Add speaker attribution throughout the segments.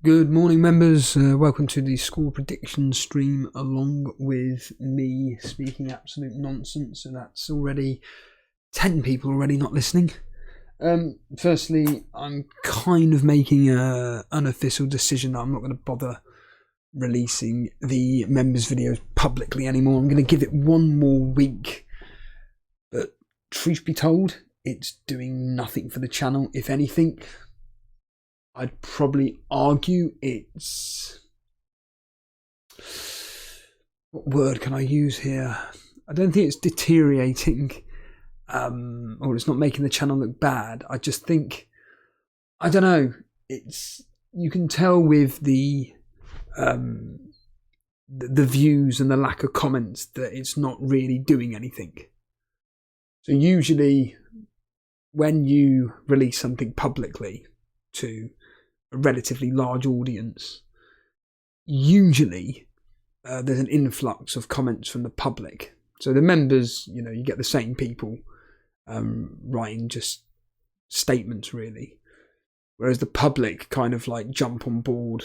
Speaker 1: Good morning, members. Welcome to the score prediction stream along with me speaking absolute nonsense. So that's already 10 people already not listening. Firstly, I'm kind of making an unofficial decision that I'm not going to bother releasing the members videos publicly anymore. I'm going to give it one more week. But truth be told, it's doing nothing for the channel, if anything. I'd probably argue it's... What word can I use here? I don't think it's deteriorating, or it's not making the channel look bad. I just think, I don't know, it's, you can tell with the views and the lack of comments that it's not really doing anything. So usually when you release something publicly to a relatively large audience, usually there's an influx of comments from the public. So the members, you know, you get the same people writing just statements really, whereas the public kind of like jump on board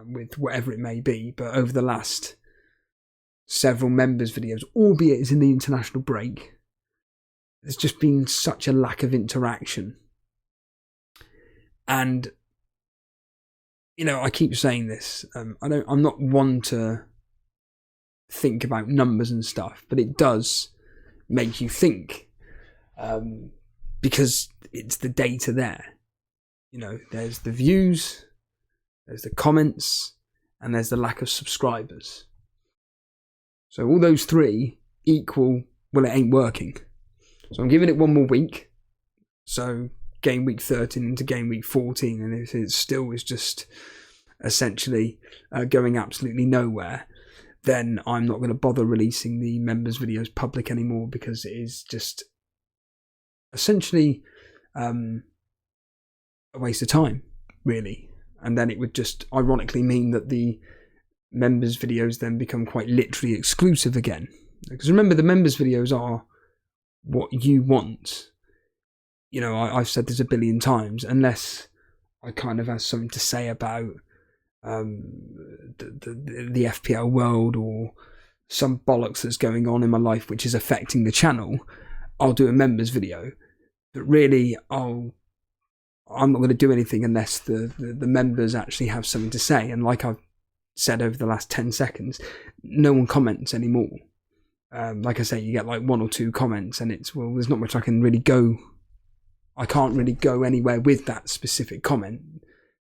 Speaker 1: with whatever it may be. But over the last several members videos, albeit it's in the international break, there's just been such a lack of interaction. And you know, I keep saying this. I'm not one to think about numbers and stuff, but it does make you think because it's the data there. You know, there's the views, there's the comments, and there's the lack of subscribers. So all those three equal, well, it ain't working. So I'm giving it one more week. So game week 13 into game week 14, and if it still is just essentially going absolutely nowhere, then I'm not going to bother releasing the members videos public anymore, because it is just essentially a waste of time really. And then it would just ironically mean that the members videos then become quite literally exclusive again, because remember, the members videos are what you want. You know, I've said this a billion times, unless I kind of have something to say about the FPL world or some bollocks that's going on in my life which is affecting the channel, I'll do a members video. But really, I'm not going to do anything unless the members actually have something to say. And like I've said over the last 10 seconds, no one comments anymore. Like I say, you get like one or two comments and it's, well, there's not much I can really go... I can't really go anywhere with that specific comment.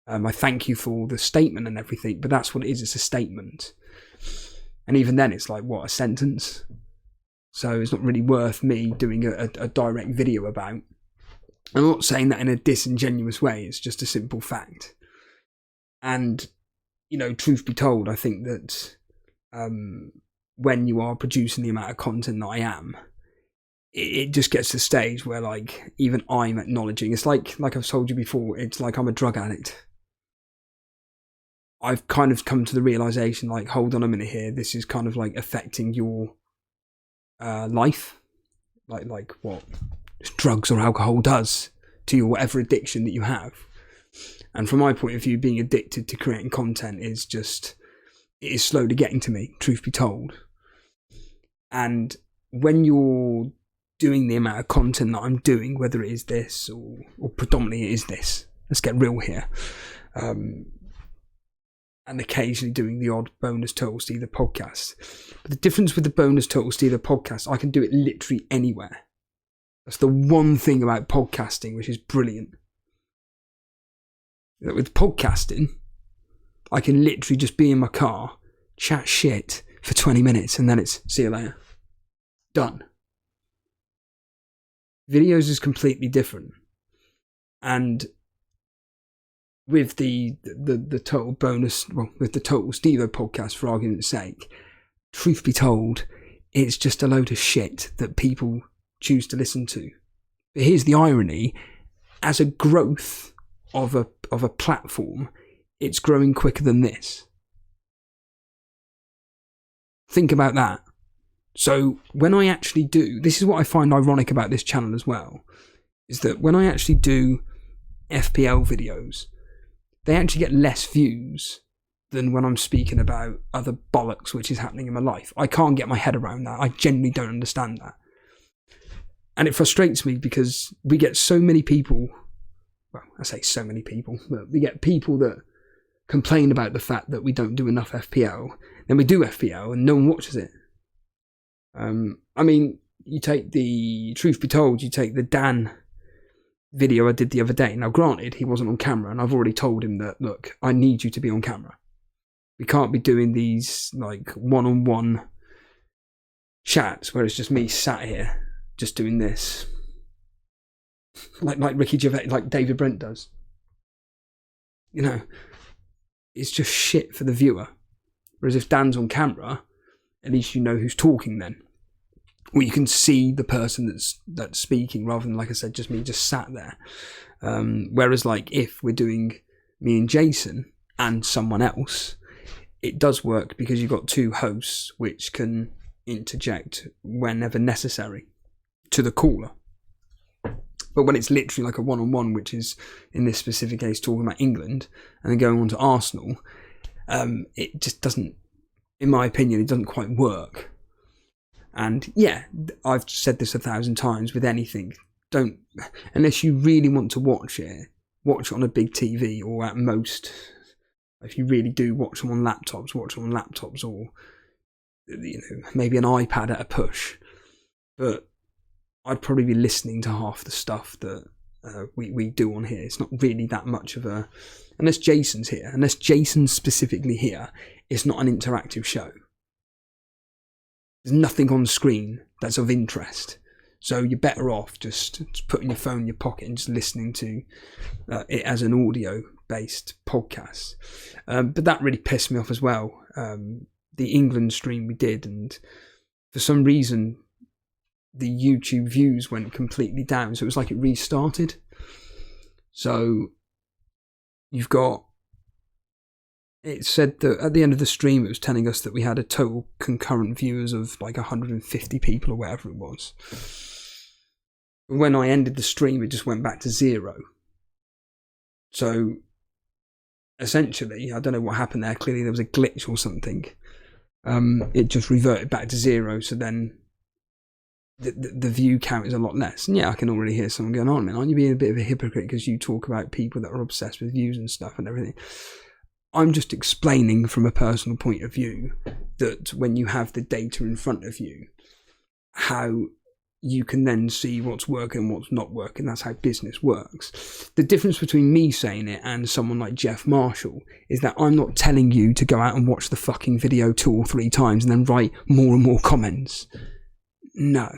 Speaker 1: I thank you for the statement and everything, but that's what it is. It's a statement. And even then, it's like, what, a sentence? So it's not really worth me doing a direct video about. I'm not saying that in a disingenuous way. It's just a simple fact. And, you know, truth be told, I think that when you are producing the amount of content that I am, it just gets to the stage where, like, even I'm acknowledging, it's like I've told you before, it's like I'm a drug addict. I've kind of come to the realization, like, hold on a minute here, this is kind of like affecting your life, like what drugs or alcohol does to your whatever addiction that you have. And from my point of view, being addicted to creating content is just, it is slowly getting to me, truth be told. And when you're doing the amount of content that I'm doing, whether it is this or predominantly it is this, let's get real here, and occasionally doing the odd bonus Total Stealer podcast. But the difference with the bonus Total Stealer podcast, I can do it literally anywhere. That's the one thing about podcasting which is brilliant. With podcasting, I can literally just be in my car, chat shit for 20 minutes, and then it's see you later. Done. Videos is completely different. And with the total bonus, well, with the Total Stealer podcast, for argument's sake, truth be told, it's just a load of shit that people choose to listen to. But here's the irony: as a growth of a platform, it's growing quicker than this. Think about that. So when I actually do, this is what I find ironic about this channel as well, is that when I actually do FPL videos, they actually get less views than when I'm speaking about other bollocks which is happening in my life. I can't get my head around that. I genuinely don't understand that. And it frustrates me because we get so many people, well, I say so many people, but we get people that complain about the fact that we don't do enough FPL. Then we do FPL and no one watches it. I mean, you take the, truth be told, you take the Dan video I did the other day. Now, granted, he wasn't on camera, and I've already told him that, look, I need you to be on camera. We can't be doing these, like, one-on-one chats where it's just me sat here just doing this, like Ricky Gervais, like David Brent does. You know, it's just shit for the viewer. Whereas if Dan's on camera, at least you know who's talking then, or you can see the person that's speaking, rather than, like I said, just me just sat there. Whereas, like, if we're doing me and Jason and someone else, it does work because you've got two hosts which can interject whenever necessary to the caller. But when it's literally like a one-on-one, which is in this specific case talking about England and then going on to Arsenal, it just doesn't, in my opinion, it doesn't quite work. And yeah, I've said this 1,000 times with anything, don't, unless you really want to watch it on a big TV, or at most, if you really do, watch them on laptops, or, you know, maybe an iPad at a push. But I'd probably be listening to half the stuff that we do on here. It's not really that much of a, unless Jason's here, unless Jason's specifically here, it's not an interactive show. There's nothing on screen that's of interest. So you're better off just putting your phone in your pocket and just listening to it as an audio-based podcast. But that really pissed me off as well. The England stream we did, and for some reason, the YouTube views went completely down. So it was like it restarted. So you've got, it said that at the end of the stream, it was telling us that we had a total concurrent viewers of like 150 people or whatever it was. When I ended the stream, it just went back to 0. So essentially, I don't know what happened there. Clearly there was a glitch or something. It just reverted back to 0. So then the view count is a lot less. And yeah, I can already hear someone going, "Oh man, aren't you being a bit of a hypocrite because you talk about people that are obsessed with views and stuff and everything?" I'm just explaining from a personal point of view that when you have the data in front of you, how you can then see what's working and what's not working. That's how business works. The difference between me saying it and someone like Jeff Marshall is that I'm not telling you to go out and watch the fucking video 2 or 3 times and then write more and more comments. No.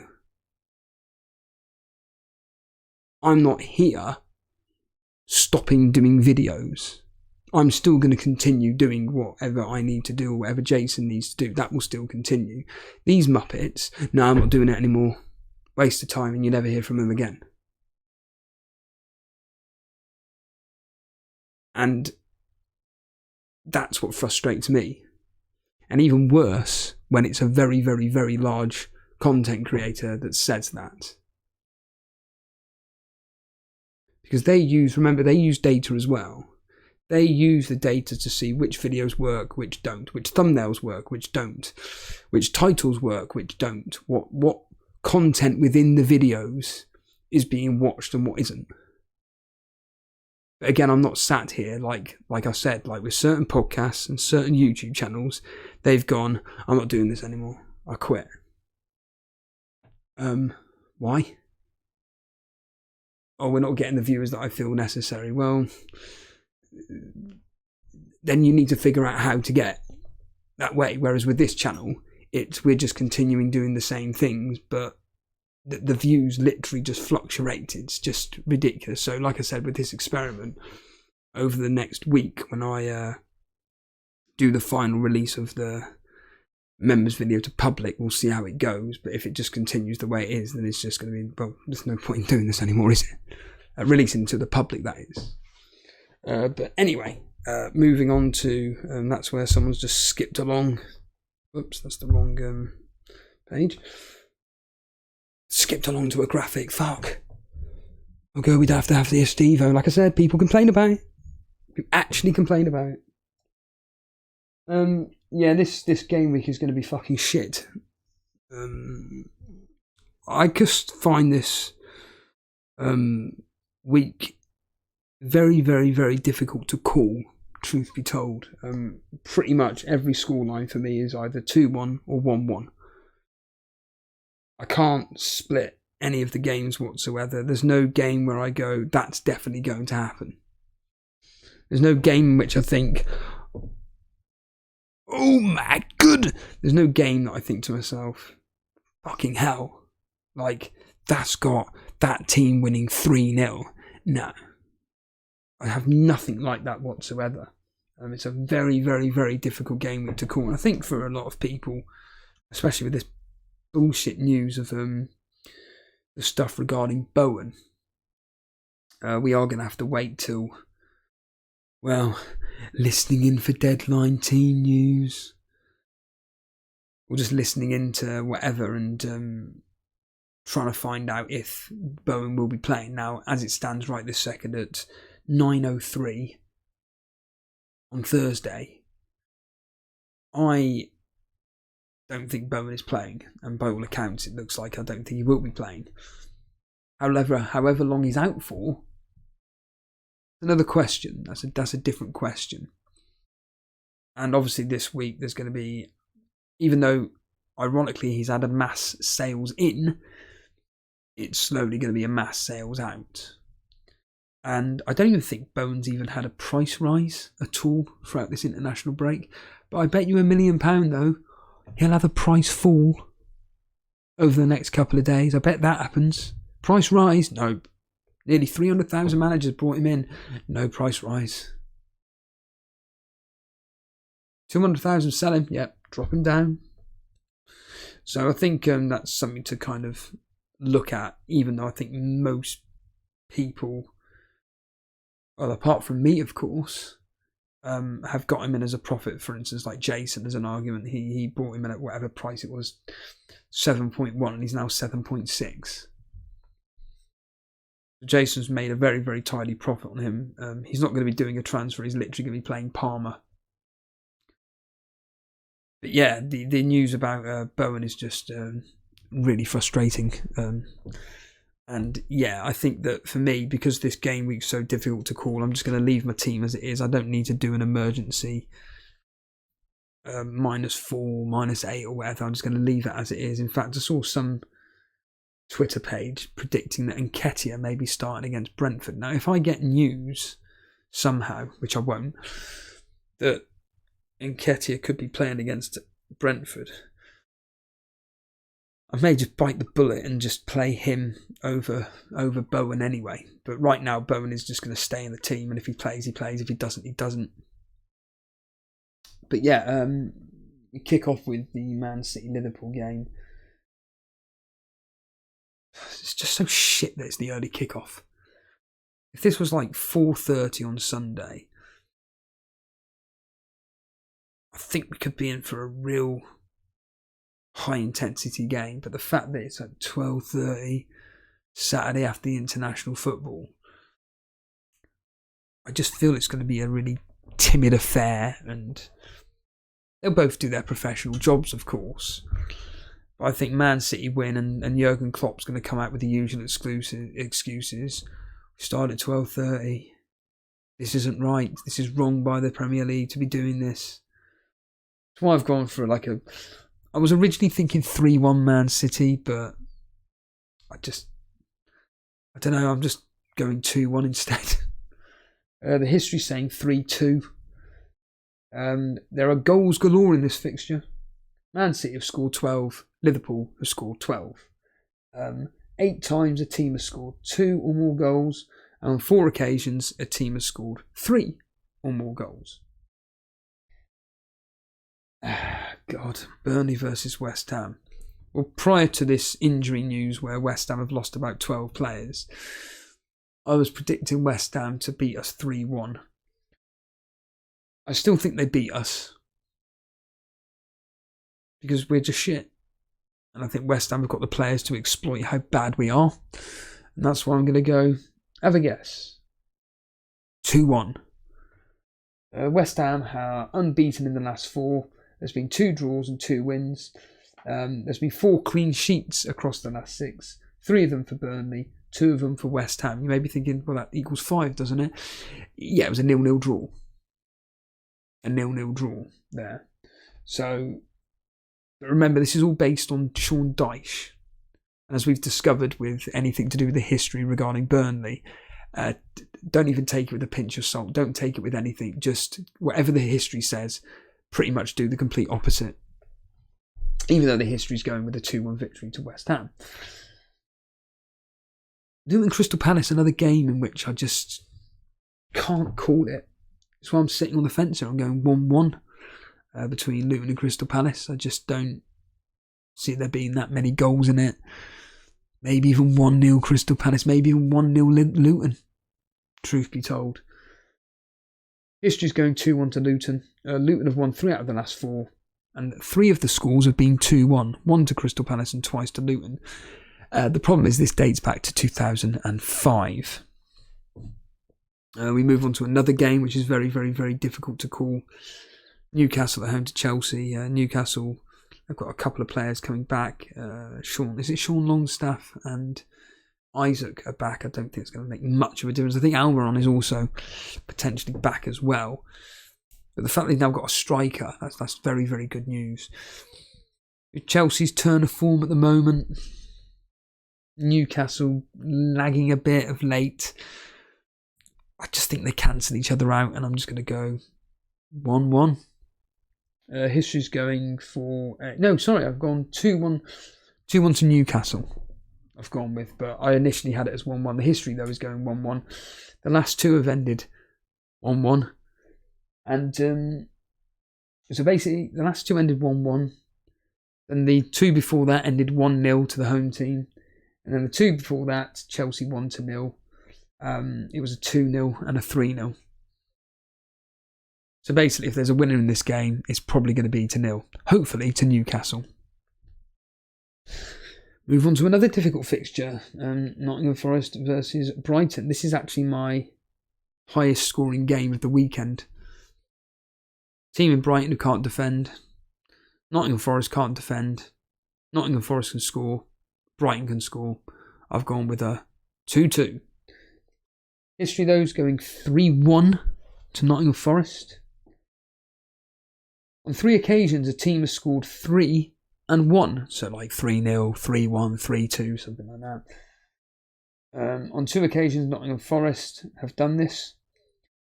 Speaker 1: I'm not here stopping doing videos. I'm still going to continue doing whatever I need to do, or whatever Jason needs to do. That will still continue. These Muppets, no, I'm not doing it anymore. Waste of time, and you never hear from them again. And that's what frustrates me. And even worse, when it's a very, very, very large content creator that says that. Because they use, remember, they use data as well. They use the data to see which videos work, which don't, which thumbnails work, which don't, which titles work, which don't, what content within the videos is being watched and what isn't. But again, I'm not sat here, like I said, like with certain podcasts and certain YouTube channels, they've gone, "I'm not doing this anymore, I quit." Why? "Oh, we're not getting the viewers that I feel necessary." Well, then you need to figure out how to get that way. Whereas with this channel, we're just continuing doing the same things, but the views literally just fluctuate. It's just ridiculous. So like I said, with this experiment, over the next week, when I do the final release of the members video to public, we'll see how it goes. But if it just continues the way it is, then it's just going to be, well, there's no point in doing this anymore, is it? Releasing to the public, that is. But anyway, moving on to, that's where someone's just skipped along. Oops, that's the wrong page. Skipped along to a graphic, fuck. Okay, we'd have to have the Estevo. Like I said, people complain about it. who actually complain about it. Yeah, this game week is going to be fucking shit. I just find this week very, very, very difficult to call, truth be told. Pretty much every scoreline for me is either 2-1 or 1-1. I can't split any of the games whatsoever. There's no game where I go, that's definitely going to happen. There's no game in which I think, oh my god. There's no game that I think to myself, fucking hell, like, that's got that team winning 3-0. No. I have nothing like that whatsoever. It's a very, very, very difficult game week to call. And I think for a lot of people, especially with this bullshit news of the stuff regarding Bowen, we are going to have to wait till, well, listening in for deadline team news, or just listening into whatever and trying to find out if Bowen will be playing. Now, as it stands right this second at 9:03 on Thursday, I don't think Bowen is playing, and by all accounts it looks like I don't think he will be playing. However long he's out for, another question. That's a different question. And obviously this week there's going to be, even though ironically he's had a mass sales in, it's slowly going to be a mass sales out. And I don't even think Bowen's even had a price rise at all throughout this international break. But I bet you £1 million though, he'll have a price fall over the next couple of days. I bet that happens. Price rise? No. Nearly 300,000 managers brought him in. No price rise. 200,000 sell him. Yep, drop him down. So I think that's something to kind of look at, even though I think most people, well, apart from me, of course, have got him in as a profit. For instance, like Jason, as an argument, he bought him in at whatever price it was, 7.1, and he's now 7.6. Jason's made a very, very tidy profit on him. He's not going to be doing a transfer. He's literally going to be playing Palmer. But yeah, the news about Bowen is just really frustrating. And yeah, I think that for me, because this game week's so difficult to call, I'm just going to leave my team as it is. I don't need to do an emergency -4, -8 or whatever. I'm just going to leave it as it is. In fact, I saw some Twitter page predicting that Nketiah may be starting against Brentford. Now, if I get news somehow, which I won't, that Nketiah could be playing against Brentford, I may just bite the bullet and just play him over Bowen anyway. But right now, Bowen is just going to stay in the team, and if he plays, he plays. If he doesn't, he doesn't. But yeah, we kick off with the Man City-Liverpool game. It's just so shit that it's the early kickoff. If this was like 4:30 on Sunday, I think we could be in for a real high intensity game. But the fact that it's at 12:30 Saturday after the international football, I just feel it's going to be a really timid affair, and they'll both do their professional jobs, of course. But I think Man City win, and Jurgen Klopp's going to come out with the usual excuses. We start at 12:30. This isn't right. This is wrong by the Premier League to be doing this. That's why I've gone for I was originally thinking 3-1 Man City, but I don't know, I'm just going 2-1 instead. The history's saying 3-2. There are goals galore in this fixture. Man City have scored 12. Liverpool have scored 12. 8 times a team has scored 2 or more goals, and on 4 occasions a team has scored 3 or more goals. God, Burnley versus West Ham. Well, prior to this injury news where West Ham have lost about 12 players, I was predicting West Ham to beat us 3-1. I still think they beat us, because we're just shit. And I think West Ham have got the players to exploit how bad we are. And that's why I'm going to go, have a guess, 2-1. West Ham are unbeaten in the last 4. There's been 2 draws and 2 wins. There's been 4 clean sheets across the last 6. 3 of them for Burnley, 2 of them for West Ham. You may be thinking, well, that equals 5, doesn't it? Yeah, it was a 0-0 draw. A 0-0 draw there. So remember, this is all based on Sean Dyche. And as we've discovered with anything to do with the history regarding Burnley, don't even take it with a pinch of salt. Don't take it with anything. Just whatever the history says, pretty much do the complete opposite. Even though the history's going with a 2-1 victory to West Ham. Luton Crystal Palace, another game in which I just can't call it. That's why I'm sitting on the fence here. I'm going 1-1 between Luton and Crystal Palace. I just don't see there being that many goals in it. Maybe even 1-0 Crystal Palace. Maybe even 1-0 Luton. Truth be told. History's going 2-1 to Luton. Luton have won 3 out of the last 4. And 3 of the scores have been 2-1. 1 to Crystal Palace and twice to Luton. The problem is this dates back to 2005. We move on to another game which is very, very, very difficult to call. Newcastle at home to Chelsea. Newcastle have got a couple of players coming back. Sean Longstaff and Isaac are back. I don't think it's going to make much of a difference. I think Almiron is also potentially back as well. But the fact they've now got a striker, that's very, very good news. Chelsea's turn of form at the moment. Newcastle lagging a bit of late. I just think they cancel each other out, and I'm just going to go 1-1. History's going for... I've gone 2-1 to Newcastle. I've gone with, but I initially had it as 1-1. The history, though, is going 1-1. The last 2 have ended 1-1. And so basically, the last 2 ended 1-1. And the 2 before that ended 1-0 to the home team. And then the 2 before that, Chelsea 1-0. It was a 2-0 and a 3-0. So basically, if there's a winner in this game, it's probably going to be 2-0. Hopefully to Newcastle. Move on to another difficult fixture. Nottingham Forest versus Brighton. This is actually my highest scoring game of the weekend. Team in Brighton who can't defend. Nottingham Forest can't defend. Nottingham Forest can score. Brighton can score. I've gone with a 2-2. History, though, is going 3-1 to Nottingham Forest. On 3 occasions, a team has scored 3 and 1. So like 3-0, 3-1, 3-2, something like that. On 2 occasions, Nottingham Forest have done this.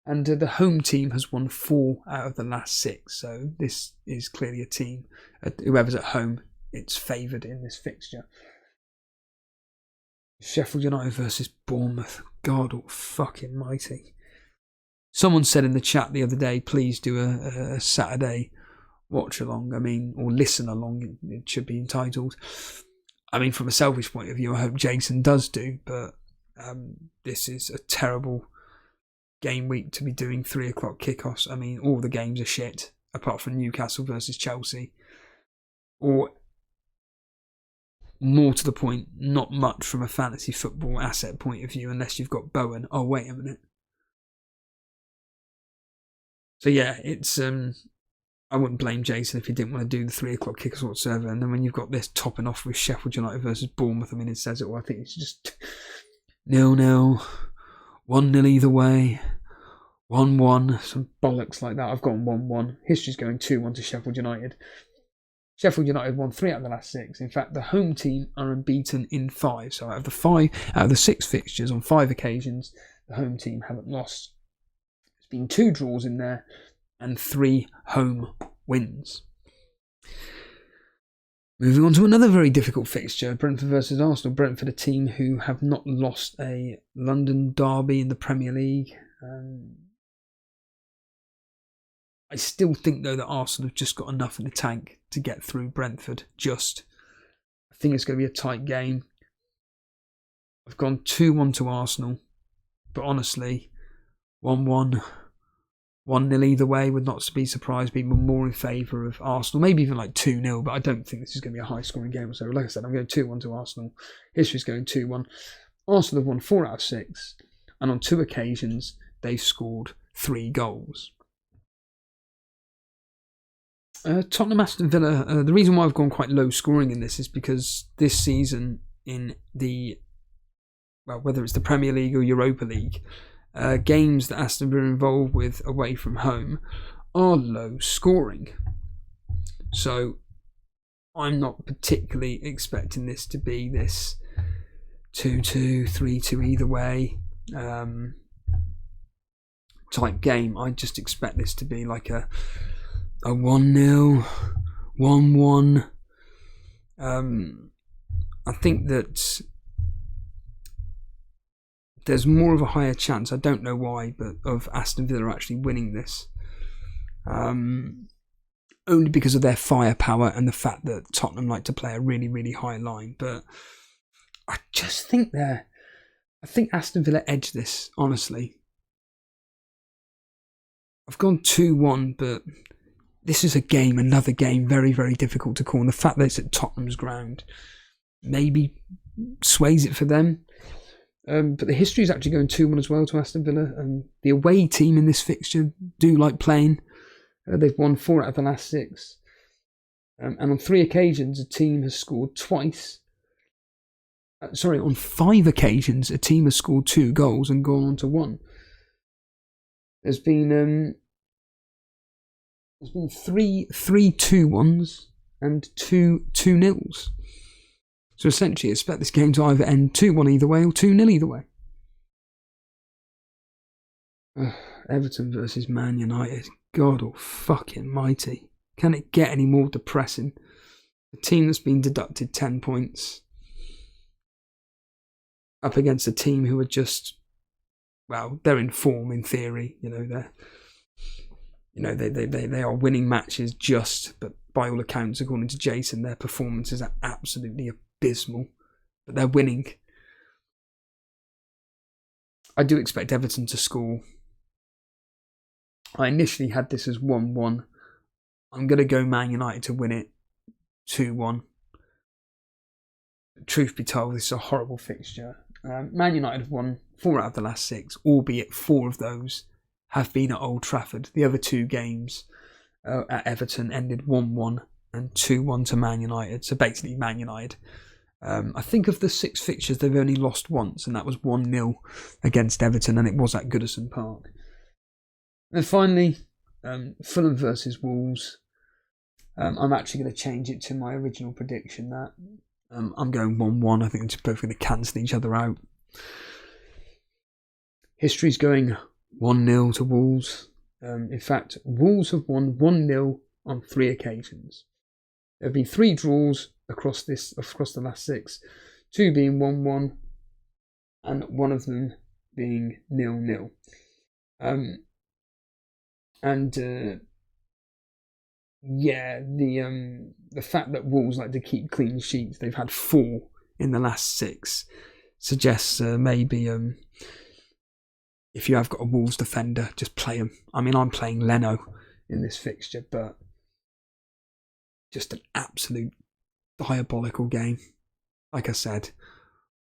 Speaker 1: And the home team has won 4 out of the last 6. So this is clearly a team. Whoever's at home, it's favoured in this fixture. Sheffield United versus Bournemouth. God fucking mighty. Someone said in the chat the other day, please do a Saturday watch along. Or listen along, it should be entitled. From a selfish point of view, I hope Jason does do, but this is a terrible game week to be doing 3 o'clock kickoffs. All the games are shit, apart from Newcastle versus Chelsea. Or, more to the point, not much from a fantasy football asset point of view, unless you've got Bowen. Oh, wait a minute. So yeah, it's I wouldn't blame Jason if he didn't want to do the 3 o'clock kickoffs whatsoever. And then when you've got this topping off with Sheffield United versus Bournemouth, it says it all. I think it's just 0-0, 1-0 either way, 1-1, some bollocks like that. I've gone 1-1. History's going 2-1 to Sheffield United. Sheffield United won 3 out of the last 6. In fact, the home team are unbeaten in 5. So out of the 6 fixtures on 5 occasions, the home team haven't lost. There's been 2 draws in there and 3 home wins. Moving on to another very difficult fixture, Brentford versus Arsenal. Brentford, a team who have not lost a London derby in the Premier League. I still think, though, that Arsenal have just got enough in the tank to get through Brentford. I think it's going to be a tight game. I've gone 2-1 to Arsenal, but honestly, 1-1, 1-0 either way would not be surprised. People more in favour of Arsenal, maybe even like 2-0, but I don't think this is going to be a high-scoring game. So, like I said, I'm going 2-1 to Arsenal. History's going 2-1. Arsenal have won 4 out of 6, and on 2 occasions, they've scored 3 goals. Tottenham Aston Villa. The reason why I've gone quite low scoring in this is because this season in the, well, whether it's the Premier League or Europa League, games that Aston Villa are involved with away from home are low scoring. So I'm not particularly expecting this to be this 2-2, 3-2 either way type game. I just expect this to be like a 1-0, 1-1. I think that there's more of a higher chance, I don't know why, but of Aston Villa actually winning this. Only because of their firepower and the fact that Tottenham like to play a really, really high line. But I just think I think Aston Villa edge this, honestly. I've gone 2-1, but this is another game, very, very difficult to call. And the fact that it's at Tottenham's ground maybe sways it for them. But the history is actually going 2-1 as well to Aston Villa. And the away team in this fixture do like playing. They've won 4 out of the last 6. And on 3 occasions, a team has scored twice. On 5 occasions, a team has scored 2 goals and gone on to 1. There's been 3 2-1s and 2 2-0s. So essentially, expect this game to either end 2-1 either way or 2-0 either way. Everton versus Man United. God almighty. Can it get any more depressing? A team that's been deducted 10 points up against a team who are just, well, they're in form in theory. They are winning matches but by all accounts, according to Jason, their performances are absolutely abysmal. But they're winning. I do expect Everton to score. I initially had this as 1-1. I'm going to go Man United to win it 2-1. Truth be told, this is a horrible fixture. Man United have won 4 out of the last 6, albeit 4 of those have been at Old Trafford. The other 2 games at Everton ended 1-1 and 2-1 to Man United. So basically Man United. I think of the 6 fixtures, they've only lost once, and that was 1-0 against Everton, and it was at Goodison Park. And finally, Fulham versus Wolves. I'm actually going to change it to my original prediction that I'm going 1-1. I think they're both going to cancel each other out. History's going 1-0 to Wolves. In fact, Wolves have won 1-0 on 3 occasions. There have been 3 draws across the last 6, 2 being 1-1, and one of them being 0-0. The fact that Wolves like to keep clean sheets, they've had 4 in the last 6, suggests maybe if you have got a Wolves defender, just play him. I mean, I'm playing Leno in this fixture, but just an absolute diabolical game. Like I said,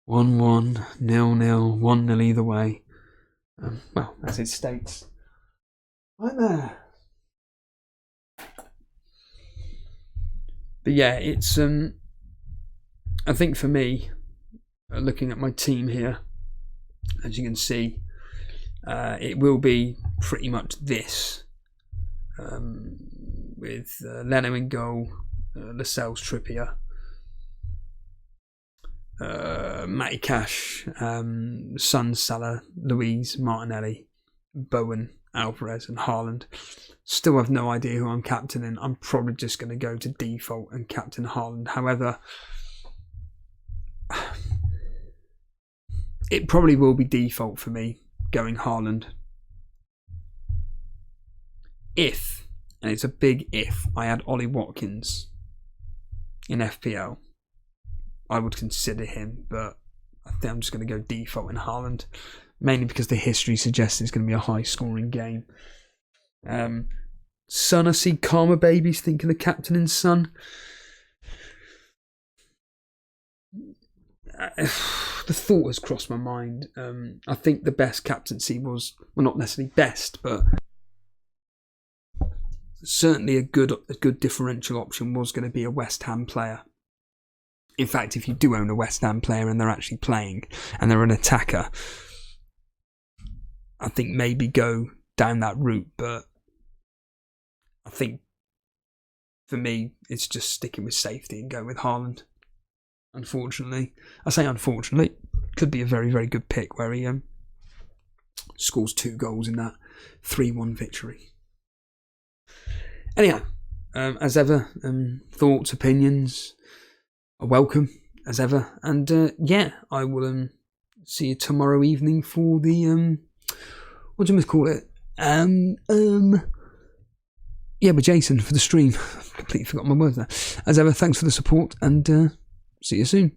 Speaker 1: 1-1, 0-0, 1-0 either way. Well, as it states. Right there. But yeah, it's I think for me, looking at my team here, as you can see, it will be pretty much this, with Leno in goal, Lascelles, Trippier, Matty Cash, Son, Salah, Louise, Martinelli, Bowen, Alvarez and Haaland. Still have no idea who I'm captaining. I'm probably just going to go to default and captain Haaland. However, it probably will be default for me going Haaland. If, and it's a big if, I had Ollie Watkins in FPL, I would consider him, but I think I'm just going to go default in Haaland. Mainly because the history suggests it's going to be a high-scoring game. Son, I see Karma Babies thinking of captaining Son. The thought has crossed my mind. I think the best captaincy was, well, not necessarily best, but certainly a good differential option was going to be a West Ham player. In fact, if you do own a West Ham player and they're actually playing and they're an attacker, I think maybe go down that route. But I think for me, it's just sticking with safety and going with Haaland. Unfortunately, I say unfortunately, could be a very, very good pick where he scores 2 goals in that 3-1 victory. Anyhow, as ever, thoughts, opinions are welcome as ever, and yeah, I will see you tomorrow evening for the what do you call it? Yeah, with Jason for the stream. Completely forgot my words there. As ever, thanks for the support, and see you soon.